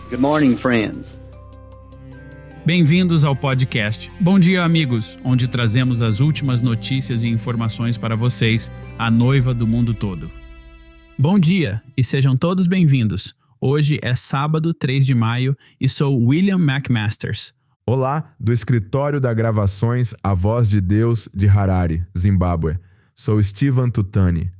Good morning, friends. Bem-vindos ao podcast. Bom dia, amigos, onde trazemos as últimas notícias e informações para vocês, a noiva do mundo todo. Bom dia e sejam todos bem-vindos. Hoje é sábado, 3 de maio e sou William McMasters. Olá, do escritório da gravações A Voz de Deus de Harare, Zimbábue. Sou Steven Tutani.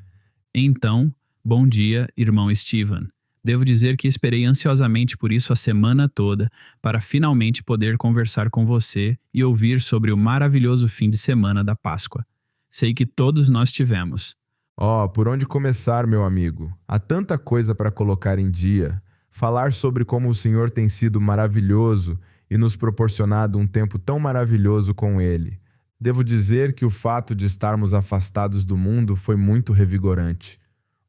Então, bom dia, irmão Steven. Devo dizer que esperei ansiosamente por isso a semana toda, para finalmente poder conversar com você e ouvir sobre o maravilhoso fim de semana da Páscoa. Sei que todos nós tivemos. Por onde começar, meu amigo? Há tanta coisa para colocar em dia. Falar sobre como o Senhor tem sido maravilhoso e nos proporcionado um tempo tão maravilhoso com Ele. Devo dizer que o fato de estarmos afastados do mundo foi muito revigorante.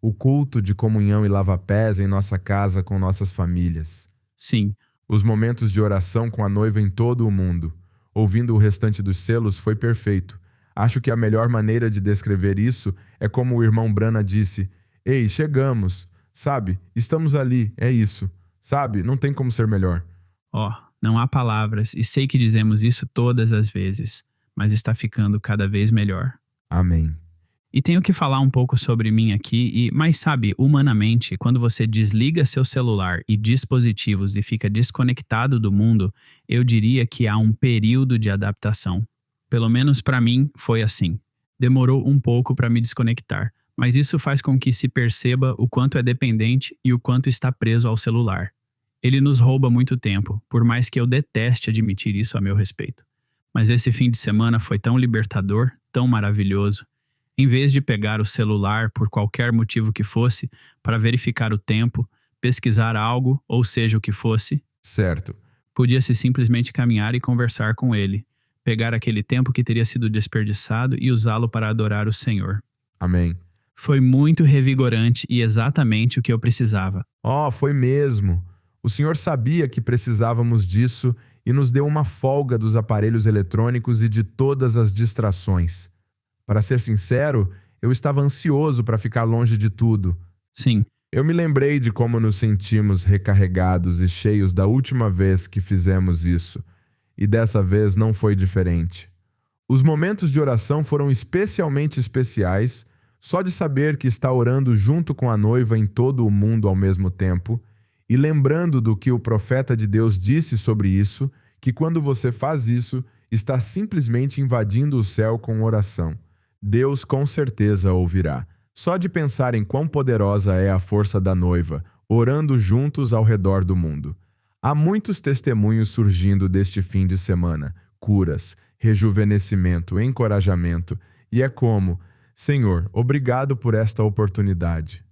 O culto de comunhão e lava-pés em nossa casa com nossas famílias. Sim. Os momentos de oração com a noiva em todo o mundo. Ouvindo o restante dos selos foi perfeito. Acho que a melhor maneira de descrever isso é como o irmão Brana disse: "Ei, chegamos. Sabe, estamos ali, é isso. Sabe, não tem como ser melhor." Não há palavras e sei que dizemos isso todas as vezes, mas está ficando cada vez melhor. Amém. E tenho que falar um pouco sobre mim aqui, mas sabe, humanamente, quando você desliga seu celular e dispositivos e fica desconectado do mundo, eu diria que há um período de adaptação. Pelo menos para mim foi assim. Demorou um pouco para me desconectar, mas isso faz com que se perceba o quanto é dependente e o quanto está preso ao celular. Ele nos rouba muito tempo, por mais que eu deteste admitir isso a meu respeito. Mas esse fim de semana foi tão libertador, tão maravilhoso. Em vez de pegar o celular por qualquer motivo que fosse, para verificar o tempo, pesquisar algo, ou seja o que fosse, certo, podia-se simplesmente caminhar e conversar com ele, pegar aquele tempo que teria sido desperdiçado e usá-lo para adorar o Senhor. Amém. Foi muito revigorante e exatamente o que eu precisava. Foi mesmo. O Senhor sabia que precisávamos disso e nos deu uma folga dos aparelhos eletrônicos e de todas as distrações. Para ser sincero, eu estava ansioso para ficar longe de tudo. Sim. Eu me lembrei de como nos sentimos recarregados e cheios da última vez que fizemos isso. E dessa vez não foi diferente. Os momentos de oração foram especialmente especiais, só de saber que está orando junto com a noiva em todo o mundo ao mesmo tempo, e lembrando do que o profeta de Deus disse sobre isso, que quando você faz isso, está simplesmente invadindo o céu com oração. Deus com certeza ouvirá. Só de pensar em quão poderosa é a força da noiva, orando juntos ao redor do mundo. Há muitos testemunhos surgindo deste fim de semana. Curas, rejuvenescimento, encorajamento. E é como: Senhor, obrigado por esta oportunidade.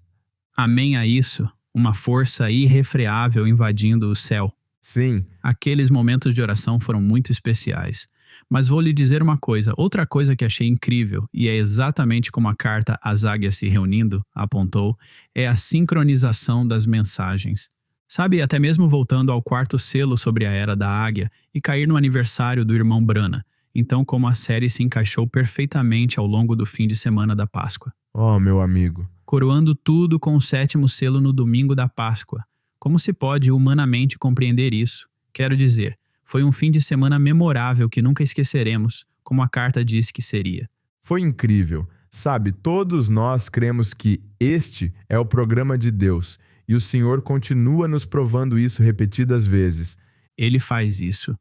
Amém a isso. Uma força irrefreável invadindo o céu. Sim. Aqueles momentos de oração foram muito especiais. Mas vou lhe dizer uma coisa, outra coisa que achei incrível, e é exatamente como a carta As Águias se Reunindo apontou, é a sincronização das mensagens. Sabe, até mesmo voltando ao quarto selo sobre a Era da Águia e cair no aniversário do irmão Brana. Então, como a série se encaixou perfeitamente ao longo do fim de semana da Páscoa. Meu amigo. Coroando tudo com o 7º selo no domingo da Páscoa. Como se pode humanamente compreender isso? Quero dizer, foi um fim de semana memorável que nunca esqueceremos, como a carta disse que seria. Foi incrível. Sabe, todos nós cremos que este é o programa de Deus, e o Senhor continua nos provando isso repetidas vezes. Ele faz isso.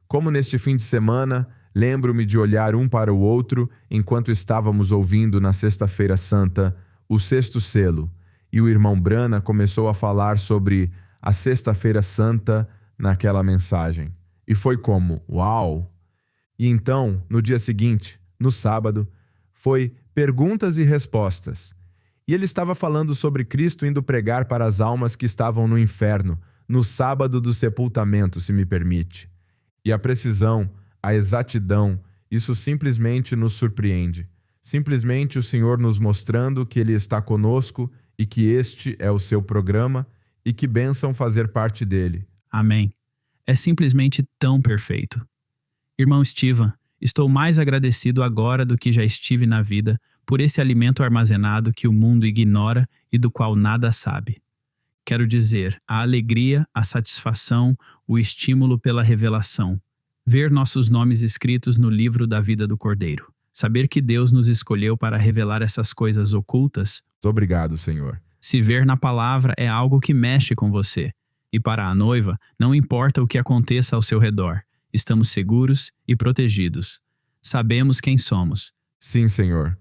Como neste fim de semana, lembro-me de olhar um para o outro enquanto estávamos ouvindo na Sexta-feira Santa o 6º selo, e o irmão Brana começou a falar sobre a Sexta-feira Santa naquela mensagem. E foi como, uau! E então, no dia seguinte, no sábado, foi perguntas e respostas. E ele estava falando sobre Cristo indo pregar para as almas que estavam no inferno, no sábado do sepultamento, se me permite. E a precisão, a exatidão, isso simplesmente nos surpreende. Simplesmente o Senhor nos mostrando que Ele está conosco e que este é o seu programa e que bênção fazer parte dele. Amém. É simplesmente tão perfeito. Irmão Steven, estou mais agradecido agora do que já estive na vida por esse alimento armazenado que o mundo ignora e do qual nada sabe. Quero dizer, a alegria, a satisfação, o estímulo pela revelação. Ver nossos nomes escritos no livro da vida do Cordeiro. Saber que Deus nos escolheu para revelar essas coisas ocultas. Obrigado, Senhor. Se ver na palavra é algo que mexe com você. E para a noiva, não importa o que aconteça ao seu redor. Estamos seguros e protegidos. Sabemos quem somos. Sim, Senhor.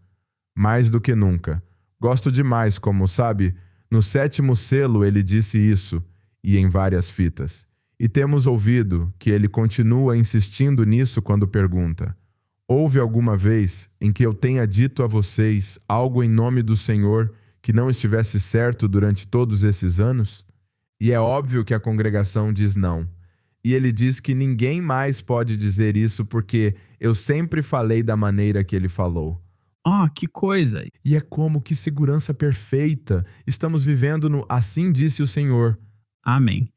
Mais do que nunca. Gosto demais, como sabe, no 7º selo ele disse isso, e em várias fitas. E temos ouvido que ele continua insistindo nisso quando pergunta: houve alguma vez em que eu tenha dito a vocês algo em nome do Senhor que não estivesse certo durante todos esses anos? E é óbvio que a congregação diz não. E ele diz que ninguém mais pode dizer isso porque eu sempre falei da maneira que ele falou. Oh, que coisa! E é como que segurança perfeita. Estamos vivendo no assim disse o Senhor. Amém.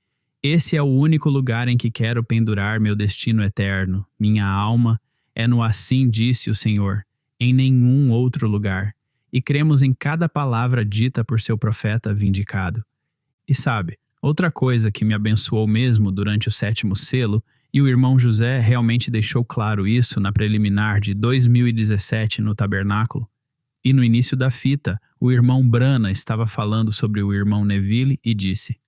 Esse é o único lugar em que quero pendurar meu destino eterno. Minha alma é no assim disse o Senhor, em nenhum outro lugar. E cremos em cada palavra dita por seu profeta vindicado. E sabe, outra coisa que me abençoou mesmo durante o 7º selo, e o irmão José realmente deixou claro isso na preliminar de 2017 no tabernáculo. E no início da fita, o irmão Brana estava falando sobre o irmão Neville e disse: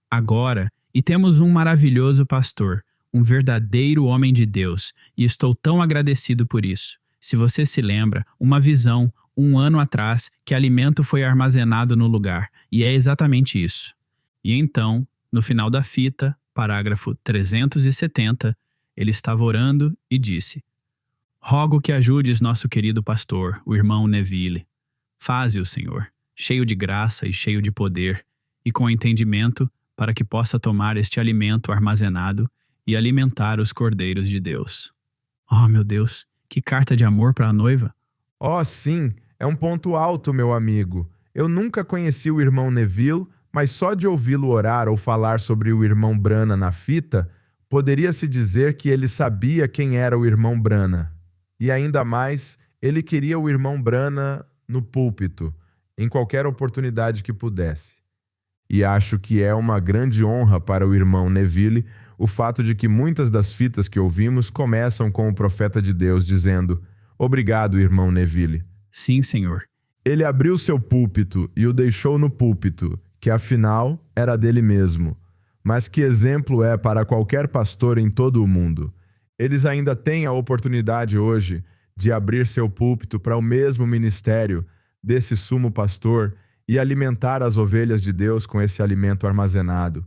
agora, e temos um maravilhoso pastor, um verdadeiro homem de Deus, e estou tão agradecido por isso. Se você se lembra, uma visão, 1 ano atrás, que alimento foi armazenado no lugar, e é exatamente isso. E então, no final da fita, parágrafo 370, ele estava orando e disse: rogo que ajudes nosso querido pastor, o irmão Neville. Faze-o, Senhor, cheio de graça e cheio de poder, e com entendimento, para que possa tomar este alimento armazenado e alimentar os cordeiros de Deus. Oh, meu Deus, que carta de amor para a noiva! Oh, sim, é um ponto alto, meu amigo. Eu nunca conheci o irmão Neville, mas só de ouvi-lo orar ou falar sobre o irmão Brana na fita, poderia-se dizer que ele sabia quem era o irmão Brana. E ainda mais, ele queria o irmão Brana no púlpito, em qualquer oportunidade que pudesse. E acho que é uma grande honra para o irmão Neville o fato de que muitas das fitas que ouvimos começam com o profeta de Deus dizendo: obrigado, irmão Neville. Sim, Senhor. Ele abriu seu púlpito e o deixou no púlpito, que afinal era dele mesmo. Mas que exemplo é para qualquer pastor em todo o mundo. Eles ainda têm a oportunidade hoje de abrir seu púlpito para o mesmo ministério desse sumo pastor e alimentar as ovelhas de Deus com esse alimento armazenado.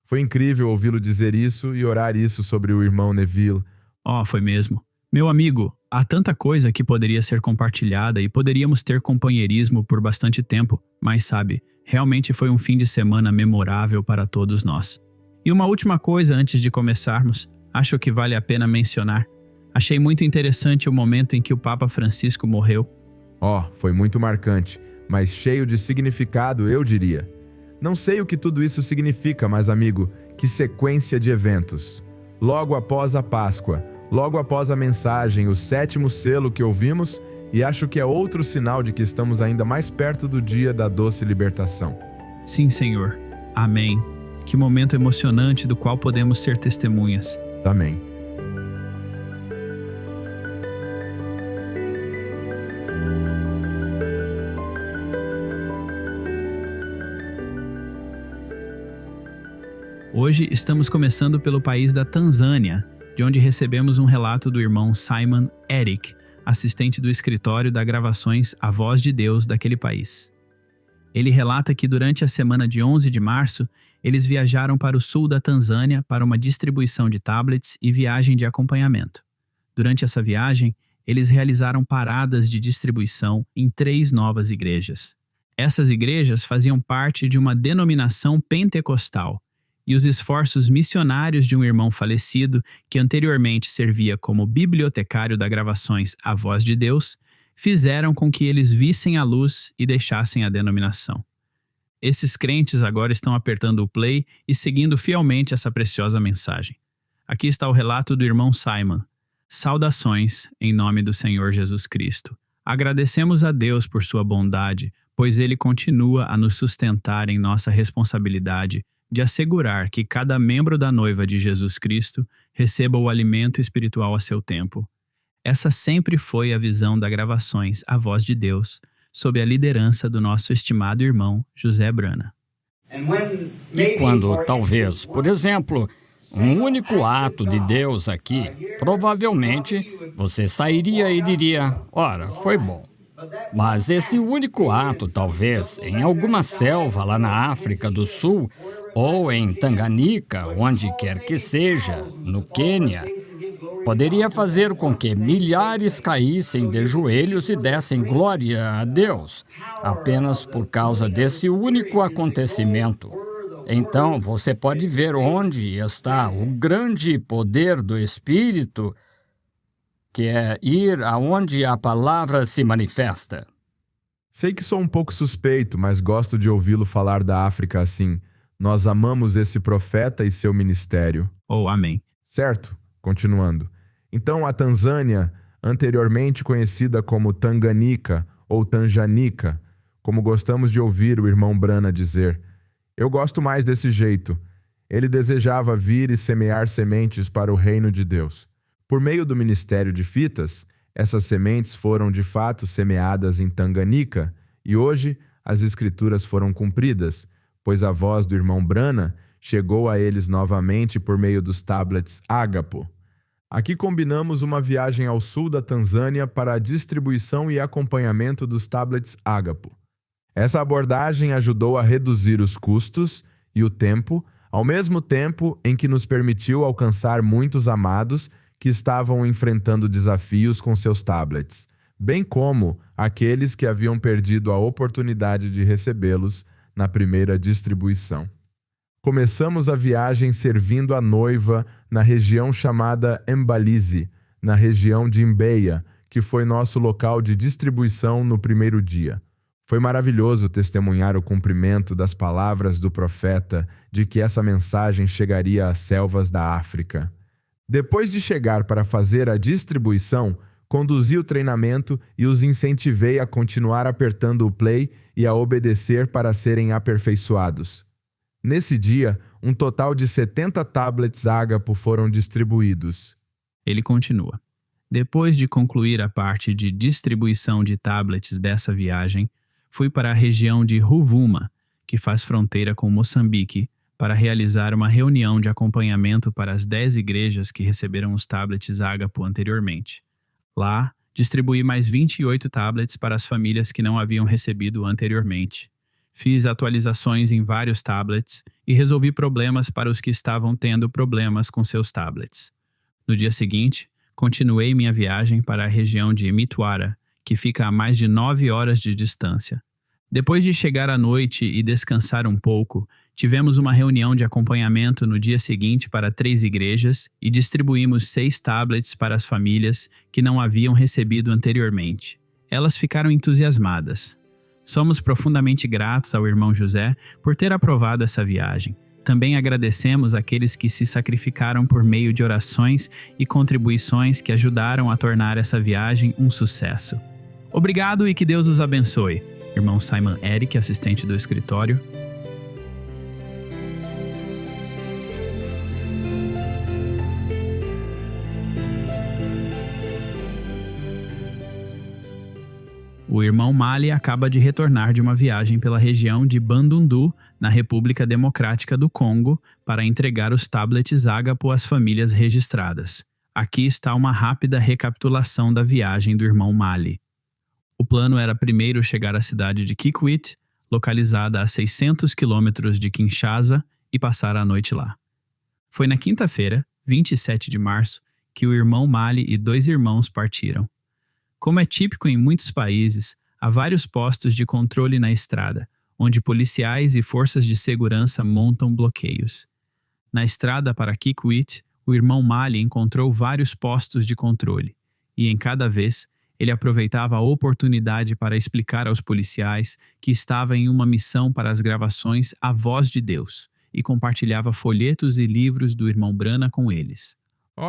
Foi incrível ouvi-lo dizer isso e orar isso sobre o irmão Neville. Oh, foi mesmo. Meu amigo, há tanta coisa que poderia ser compartilhada e poderíamos ter companheirismo por bastante tempo, mas sabe, realmente foi um fim de semana memorável para todos nós. E uma última coisa antes de começarmos, acho que vale a pena mencionar. Achei muito interessante o momento em que o Papa Francisco morreu. Oh, foi muito marcante, mas cheio de significado, eu diria. Não sei o que tudo isso significa, mas amigo, que sequência de eventos. Logo após a Páscoa, logo após a mensagem, o 7º selo que ouvimos, e acho que é outro sinal de que estamos ainda mais perto do dia da doce libertação. Sim, Senhor. Amém. Que momento emocionante do qual podemos ser testemunhas. Amém. Hoje estamos começando pelo país da Tanzânia, de onde recebemos um relato do irmão Simon Eric, assistente do escritório da gravações A Voz de Deus daquele país. Ele relata que durante a semana de 11 de março, eles viajaram para o sul da Tanzânia para uma distribuição de tablets e viagem de acompanhamento. Durante essa viagem, eles realizaram paradas de distribuição em 3 novas igrejas. Essas igrejas faziam parte de uma denominação pentecostal, e os esforços missionários de um irmão falecido, que anteriormente servia como bibliotecário da gravações A Voz de Deus, fizeram com que eles vissem a luz e deixassem a denominação. Esses crentes agora estão apertando o play e seguindo fielmente essa preciosa mensagem. Aqui está o relato do irmão Simon. Saudações em nome do Senhor Jesus Cristo. Agradecemos a Deus por sua bondade, pois ele continua a nos sustentar em nossa responsabilidade de assegurar que cada membro da noiva de Jesus Cristo receba o alimento espiritual a seu tempo. Essa sempre foi a visão da Gravações A Voz de Deus, sob a liderança do nosso estimado irmão José Brana. E quando, talvez, por exemplo, um único ato de Deus aqui, provavelmente você sairia e diria, ora, foi bom. Mas esse único ato, talvez, em alguma selva lá na África do Sul, ou em Tanganica, onde quer que seja, no Quênia, poderia fazer com que milhares caíssem de joelhos e dessem glória a Deus, apenas por causa desse único acontecimento. Então, você pode ver onde está o grande poder do Espírito, que é ir aonde a palavra se manifesta. Sei que sou um pouco suspeito, mas gosto de ouvi-lo falar da África assim. Nós amamos esse profeta e seu ministério. Oh, amém. Certo? Continuando. Então, a Tanzânia, anteriormente conhecida como Tanganica ou Tanjanica, como gostamos de ouvir o irmão Brana dizer. Eu gosto mais desse jeito. Ele desejava vir e semear sementes para o reino de Deus. Por meio do ministério de fitas, essas sementes foram de fato semeadas em Tanganica e hoje as escrituras foram cumpridas, pois a voz do irmão Brana chegou a eles novamente por meio dos tablets Ágapo. Aqui combinamos uma viagem ao sul da Tanzânia para a distribuição e acompanhamento dos tablets Ágapo. Essa abordagem ajudou a reduzir os custos e o tempo, ao mesmo tempo em que nos permitiu alcançar muitos amados que estavam enfrentando desafios com seus tablets, bem como aqueles que haviam perdido a oportunidade de recebê-los na primeira distribuição. Começamos a viagem servindo a noiva na região chamada Mbalizi, na região de Mbeya, que foi nosso local de distribuição no primeiro dia. Foi maravilhoso testemunhar o cumprimento das palavras do profeta de que essa mensagem chegaria às selvas da África. Depois de chegar para fazer a distribuição, conduzi o treinamento e os incentivei a continuar apertando o play e a obedecer para serem aperfeiçoados. Nesse dia, um total de 70 tablets Ágapo foram distribuídos. Ele continua. Depois de concluir a parte de distribuição de tablets dessa viagem, fui para a região de Ruvuma, que faz fronteira com Moçambique, para realizar uma reunião de acompanhamento para as 10 igrejas que receberam os tablets Ágapo anteriormente. Lá, distribuí mais 28 tablets para as famílias que não haviam recebido anteriormente. Fiz atualizações em vários tablets e resolvi problemas para os que estavam tendo problemas com seus tablets. No dia seguinte, continuei minha viagem para a região de Mitwara, que fica a mais de 9 horas de distância. Depois de chegar à noite e descansar um pouco, tivemos uma reunião de acompanhamento no dia seguinte para 3 igrejas e distribuímos 6 tablets para as famílias que não haviam recebido anteriormente. Elas ficaram entusiasmadas. Somos profundamente gratos ao irmão José por ter aprovado essa viagem. Também agradecemos àqueles que se sacrificaram por meio de orações e contribuições que ajudaram a tornar essa viagem um sucesso. Obrigado e que Deus os abençoe. Irmão Simon Eric, assistente do escritório. O irmão Mali acaba de retornar de uma viagem pela região de Bandundu, na República Democrática do Congo, para entregar os tablets Ágapo às famílias registradas. Aqui está uma rápida recapitulação da viagem do irmão Mali. O plano era primeiro chegar à cidade de Kikwit, localizada a 600 quilômetros de Kinshasa, e passar a noite lá. Foi na quinta-feira, 27 de março, que o irmão Mali e 2 irmãos partiram. Como é típico em muitos países, há vários postos de controle na estrada, onde policiais e forças de segurança montam bloqueios. Na estrada para Kikwit, o irmão Mali encontrou vários postos de controle, e em cada vez, ele aproveitava a oportunidade para explicar aos policiais que estava em uma missão para as gravações A Voz de Deus e compartilhava folhetos e livros do irmão Brana com eles.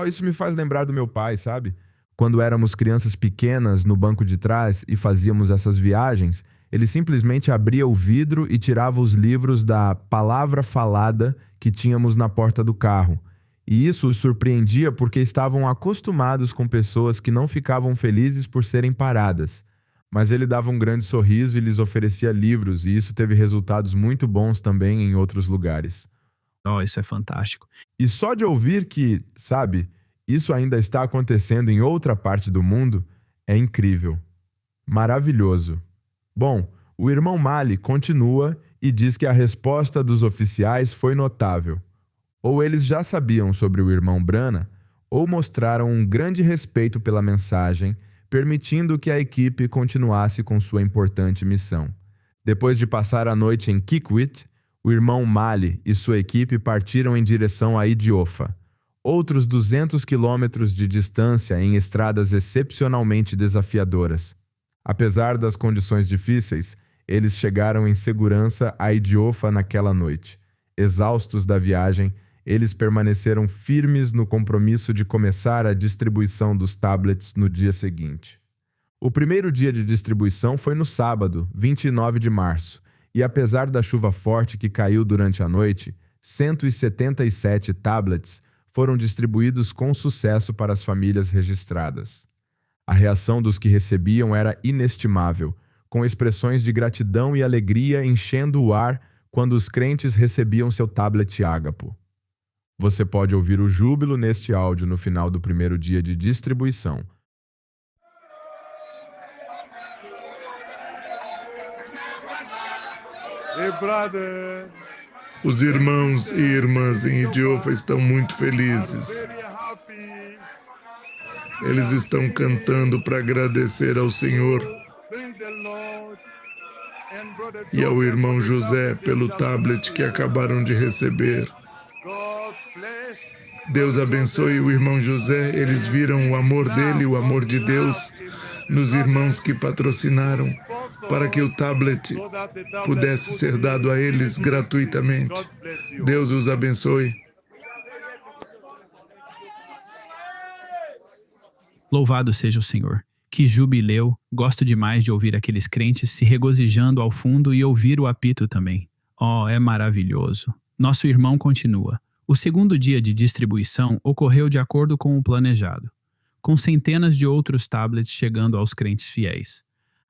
Isso me faz lembrar do meu pai, sabe? Quando éramos crianças pequenas no banco de trás e fazíamos essas viagens, Ele simplesmente abria o vidro e tirava os livros da palavra falada que tínhamos na porta do carro. E isso os surpreendia porque estavam acostumados com pessoas que não ficavam felizes por serem paradas. Mas ele dava um grande sorriso e lhes oferecia livros, e isso teve resultados muito bons também em outros lugares. Oh, isso é fantástico. E só de ouvir que, sabe, isso ainda está acontecendo em outra parte do mundo, é incrível. Maravilhoso. Bom, o irmão Mali continua e diz que a resposta dos oficiais foi notável. Ou eles já sabiam sobre o irmão Brana, ou mostraram um grande respeito pela mensagem, permitindo que a equipe continuasse com sua importante missão. Depois de passar a noite em Kikwit, o irmão Mali e sua equipe partiram em direção a Idiofa. Outros 200 quilômetros de distância em estradas excepcionalmente desafiadoras. Apesar das condições difíceis, eles chegaram em segurança a Idiofa naquela noite. Exaustos da viagem, eles permaneceram firmes no compromisso de começar a distribuição dos tablets no dia seguinte. O primeiro dia de distribuição foi no sábado, 29 de março, e apesar da chuva forte que caiu durante a noite, 177 tablets foram distribuídos com sucesso para as famílias registradas. A reação dos que recebiam era inestimável, com expressões de gratidão e alegria enchendo o ar quando os crentes recebiam seu tablet Ágapo. Você pode ouvir o júbilo neste áudio no final do primeiro dia de distribuição. Hey, brother. Os irmãos e irmãs em Idiofa estão muito felizes. Very happy. Eles estão cantando para agradecer ao Senhor Thank the Lord. And brother e ao Joseph irmão for the José tablet pelo just tablet que received. acabaram de receber. God bless. Deus abençoe o irmão José. Eles viram o amor dele, o amor de Deus, nos irmãos que patrocinaram para que o tablet pudesse ser dado a eles gratuitamente. God bless you. Deus os abençoe. Louvado seja o Senhor. Que jubileu! Gosto demais de ouvir aqueles crentes se regozijando ao fundo e ouvir o apito também. Oh, é maravilhoso. Nosso irmão continua. O segundo dia de distribuição ocorreu de acordo com o planejado, com centenas de outros tablets chegando aos crentes fiéis.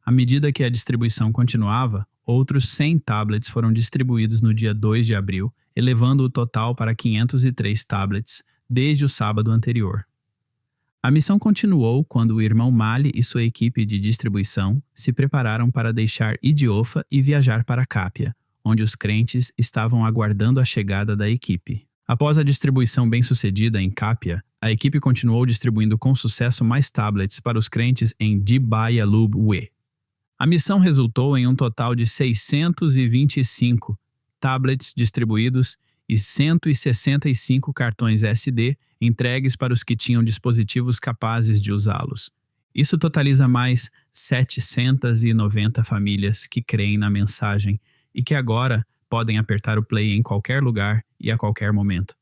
À medida que a distribuição continuava, outros 100 tablets foram distribuídos no dia 2 de abril, elevando o total para 503 tablets desde o sábado anterior. A missão continuou quando o irmão Mali e sua equipe de distribuição se prepararam para deixar Idiofa e viajar para Cápia, onde os crentes estavam aguardando a chegada da equipe. Após a distribuição bem-sucedida em Cápia, a equipe continuou distribuindo com sucesso mais tablets para os crentes em Dibayalub-We. A missão resultou em um total de 625 tablets distribuídos e 165 cartões SD entregues para os que tinham dispositivos capazes de usá-los. Isso totaliza mais 790 famílias que creem na mensagem e que agora podem apertar o play em qualquer lugar e a qualquer momento.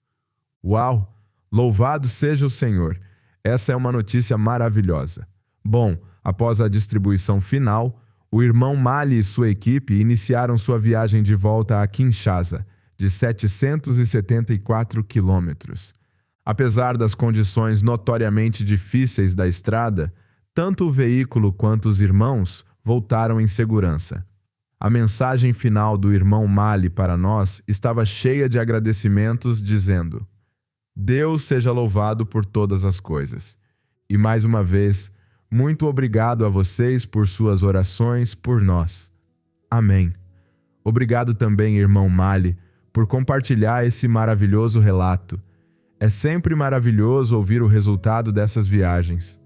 Uau! Louvado seja o Senhor! Essa é uma notícia maravilhosa. Bom, após a distribuição final, o irmão Mali e sua equipe iniciaram sua viagem de volta a Kinshasa, de 774 quilômetros. Apesar das condições notoriamente difíceis da estrada, tanto o veículo quanto os irmãos voltaram em segurança. A mensagem final do irmão Mali para nós estava cheia de agradecimentos, dizendo: Deus seja louvado por todas as coisas. E mais uma vez, muito obrigado a vocês por suas orações por nós. Amém. Obrigado também, irmão Mali, por compartilhar esse maravilhoso relato. É sempre maravilhoso ouvir o resultado dessas viagens.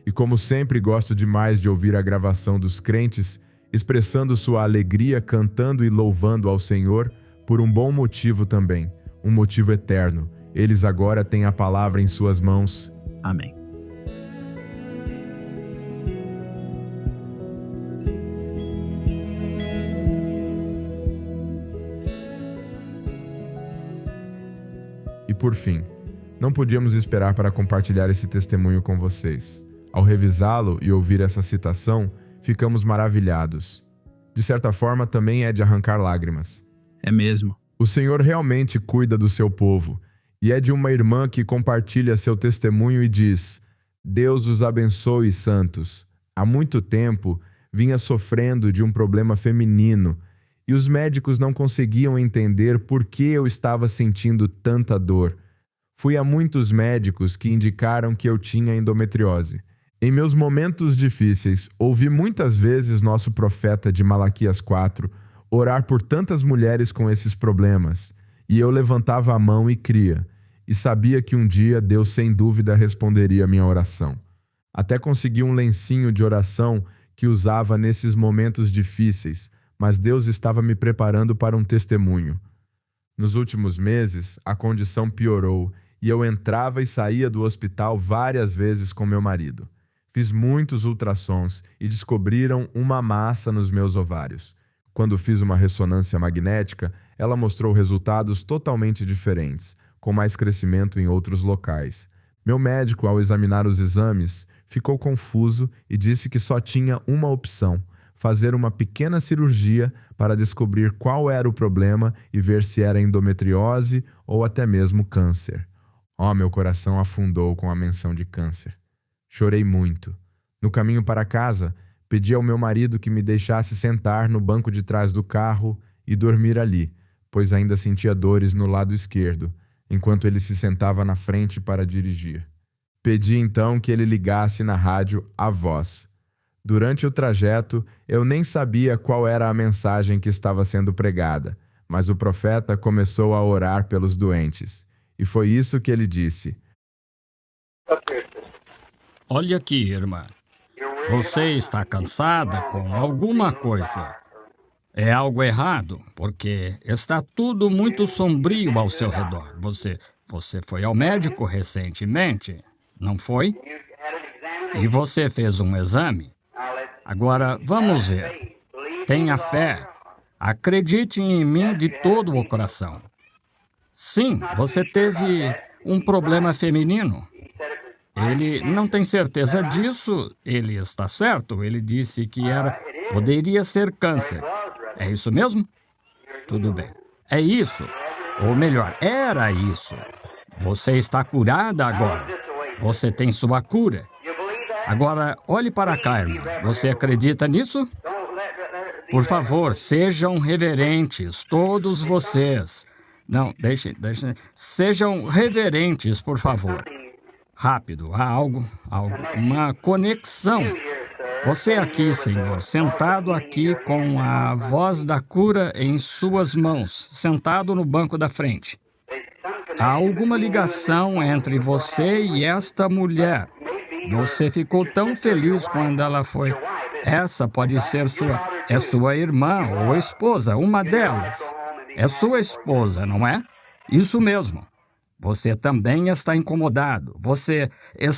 E como sempre gosto demais de ouvir a gravação dos crentes expressando sua alegria, cantando e louvando ao Senhor por um bom motivo também, um motivo eterno. Eles agora têm a palavra em suas mãos. Amém. E por fim, não podíamos esperar para compartilhar esse testemunho com vocês. Ao revisá-lo e ouvir essa citação, ficamos maravilhados. de certa forma também é de arrancar lágrimas. É mesmo. O Senhor realmente cuida do seu povo, e é de uma irmã que compartilha seu testemunho e diz: Deus os abençoe, santos. Há muito tempo vinha sofrendo de um problema feminino, e os médicos não conseguiam entender por que eu estava sentindo tanta dor. Fui a muitos médicos que indicaram que eu tinha endometriose. Em meus momentos difíceis, ouvi muitas vezes nosso profeta de Malaquias 4 orar por tantas mulheres com esses problemas, e eu levantava a mão e cria, e sabia que um dia Deus sem dúvida responderia a minha oração. Até consegui um lencinho de oração que usava nesses momentos difíceis, mas Deus estava me preparando para um testemunho. Nos últimos meses, a condição piorou e eu entrava e saía do hospital várias vezes com meu marido. Fiz muitos ultrassons e descobriram uma massa nos meus ovários. Quando fiz uma ressonância magnética, ela mostrou resultados totalmente diferentes, com mais crescimento em outros locais. Meu médico, ao examinar os exames, ficou confuso e disse que só tinha uma opção: fazer uma pequena cirurgia para descobrir qual era o problema e ver se era endometriose ou até mesmo câncer. Meu coração afundou com a menção de câncer. Chorei muito. No caminho para casa, pedi ao meu marido que me deixasse sentar no banco de trás do carro e dormir ali, pois ainda sentia dores no lado esquerdo, enquanto ele se sentava na frente para dirigir. Pedi então que ele ligasse na rádio A Voz. Durante o trajeto, eu nem sabia qual era a mensagem que estava sendo pregada, mas o profeta começou a orar pelos doentes. E foi isso que ele disse: Olha aqui, irmã. Você está cansada com alguma coisa. É algo errado, porque está tudo muito sombrio ao seu redor. Você foi ao médico recentemente, não foi? E você fez um exame? Agora, vamos ver. Tenha fé. Acredite em mim de todo o coração. Sim, você teve um problema feminino. Ele não tem certeza disso. Ele está certo. Ele disse que poderia ser câncer. É isso mesmo? Tudo bem. É isso. Ou melhor, era isso. Você está curada agora. Você tem sua cura. Agora, olhe para cá, irmã. Você acredita nisso? Por favor, sejam reverentes, todos vocês. Não, deixe. Sejam reverentes, por favor. Rápido, há algo, uma conexão. Você aqui, Senhor, sentado aqui com a voz da cura em suas mãos, sentado no banco da frente. Há alguma ligação entre você e esta mulher. Você ficou tão feliz quando ela foi. Essa pode ser sua irmã ou esposa, uma delas. É sua esposa, não é? Isso mesmo. Você também está incomodado. Você e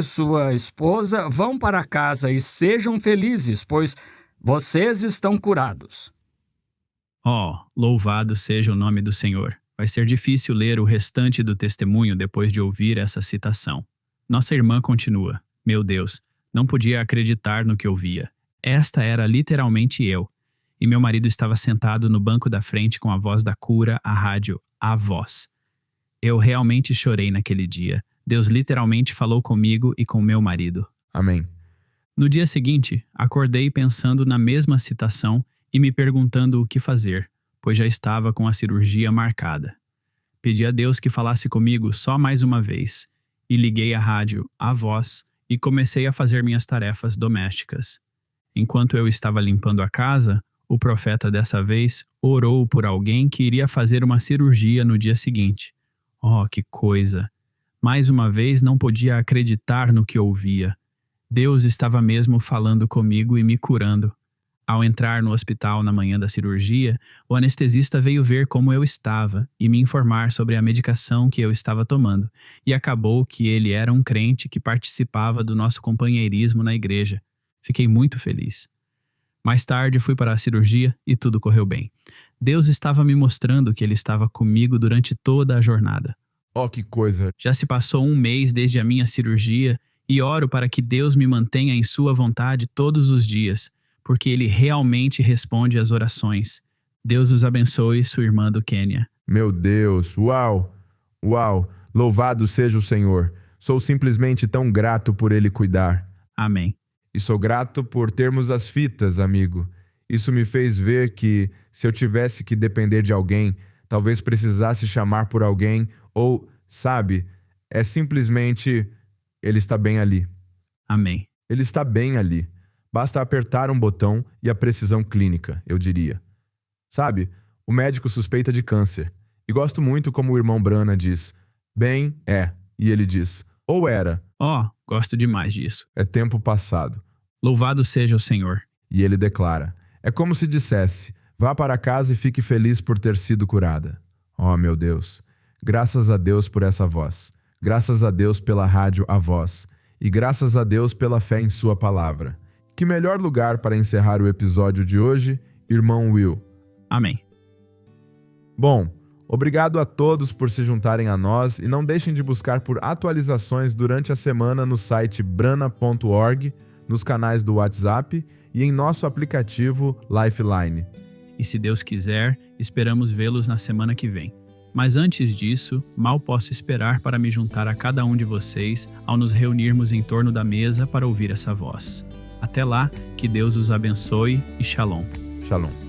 sua esposa vão para casa e sejam felizes, pois vocês estão curados. Louvado seja o nome do Senhor. Vai ser difícil ler o restante do testemunho depois de ouvir essa citação. Nossa irmã continua: Meu Deus, não podia acreditar no que ouvia. Esta era literalmente eu. E meu marido estava sentado no banco da frente com a voz da cura, a rádio, A Voz. Eu realmente chorei naquele dia. Deus literalmente falou comigo e com meu marido. Amém. No dia seguinte, acordei pensando na mesma citação e me perguntando o que fazer, pois já estava com a cirurgia marcada. Pedi a Deus que falasse comigo só mais uma vez, e liguei a rádio, A Voz, e comecei a fazer minhas tarefas domésticas. Enquanto eu estava limpando a casa, o profeta dessa vez orou por alguém que iria fazer uma cirurgia no dia seguinte. Que coisa! Mais uma vez não podia acreditar no que ouvia. Deus estava mesmo falando comigo e me curando. Ao entrar no hospital na manhã da cirurgia, o anestesista veio ver como eu estava e me informar sobre a medicação que eu estava tomando, e acabou que ele era um crente que participava do nosso companheirismo na igreja. Fiquei muito feliz. Mais tarde fui para a cirurgia e tudo correu bem. Deus estava me mostrando que Ele estava comigo durante toda a jornada. Que coisa! Já se passou 1 mês desde a minha cirurgia e oro para que Deus me mantenha em sua vontade todos os dias, porque ele realmente responde às orações. Deus os abençoe, sua irmã do Quênia. Meu Deus, uau! Uau! Louvado seja o Senhor. Sou simplesmente tão grato por Ele cuidar. Amém. E sou grato por termos as fitas, amigo. Isso me fez ver que, se eu tivesse que depender de alguém, talvez precisasse chamar por alguém, ou, sabe, é simplesmente, Ele está bem ali. Amém. Ele está bem ali. Basta apertar um botão e a precisão clínica, eu diria. Sabe, o médico suspeita de câncer. E gosto muito como o irmão Brana diz, bem, é. E ele diz, ou era. Gosto demais disso. É tempo passado. Louvado seja o Senhor. E ele declara, é como se dissesse, vá para casa e fique feliz por ter sido curada. Oh, meu Deus. Graças a Deus por essa voz. Graças a Deus pela rádio A Voz. E graças a Deus pela fé em sua palavra. Que melhor lugar para encerrar o episódio de hoje, irmão Will? Amém. Bom, obrigado a todos por se juntarem a nós e não deixem de buscar por atualizações durante a semana no site brana.org, nos canais do WhatsApp e em nosso aplicativo Lifeline. E se Deus quiser, esperamos vê-los na semana que vem. Mas antes disso, mal posso esperar para me juntar a cada um de vocês ao nos reunirmos em torno da mesa para ouvir essa voz. Até lá, que Deus os abençoe e Shalom. Shalom.